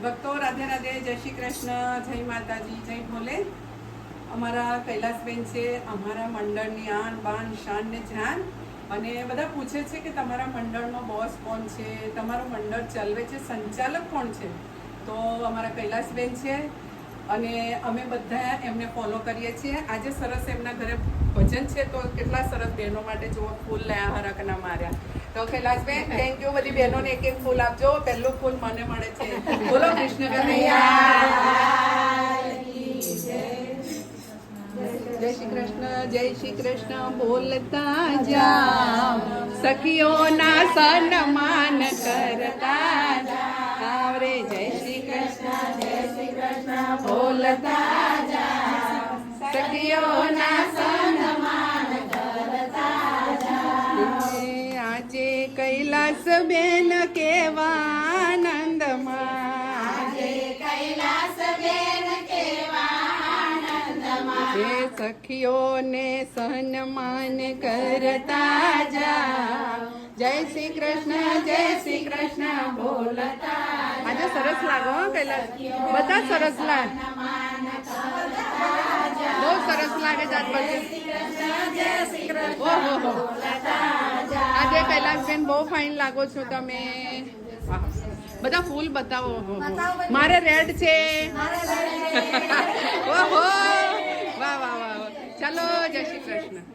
ભક્તો રાધે રાધે, જય શ્રી કૃષ્ણ, જય માતાજી, જય ભોલે. અમારા કૈલાસબેન છે, અમારા મંડળની આન બાન શાન ને જાન. અને બધા પૂછે છે કે તમારા મંડળનો બોસ કોણ છે, તમારું મંડળ ચલાવે છે, સંચાલક કોણ છે? તો અમારા કૈલાસબેન છે અને અમે બધા એમને ફોલો કરીએ છીએ. આજે સરસ એમના ઘરે ભજન છે, તો કેટલા સરસ બહેનો માટે જો ફૂલ લાયા, હરકના માર્યા. તો કૈલાસબેન થેન્ક યુ. બધી બહેનોને એક એક ફૂલ આપજો. પહેલું ફૂલ મને મળે છે. બોલો કૃષ્ણ કનૈયા. જય શ્રી કૃષ્ણ, જય શ્રી કૃષ્ણ બોલતા જાઓ, સખીઓના સન્માન કરતા જાઓ રે. જય શ્રી કૃષ્ણ, જય શ્રી કૃષ્ણ બોલતા જાઓ, સખીઓના સન્માન કરતા જાઓ. આજે કૈલાસ બેન કેવા આનંદમાં, સખીઓને સન્માન કરતા જાઓ. જય શ્રી કૃષ્ણ, જય શ્રી કૃષ્ણ બોલતા. આજે સરસ લાગો કૈલાસ, બધા સરસ લાગે, બહુ સરસ લાગે છે ઓહો. આજે કૈલાસબેન બહુ ફાઇન લાગો છો તમે. બધા ફૂલ બતાવો. મારે રેડ છે. ઓહો, વાહ વાહ વાહ. ચાલો, જય શ્રી કૃષ્ણ.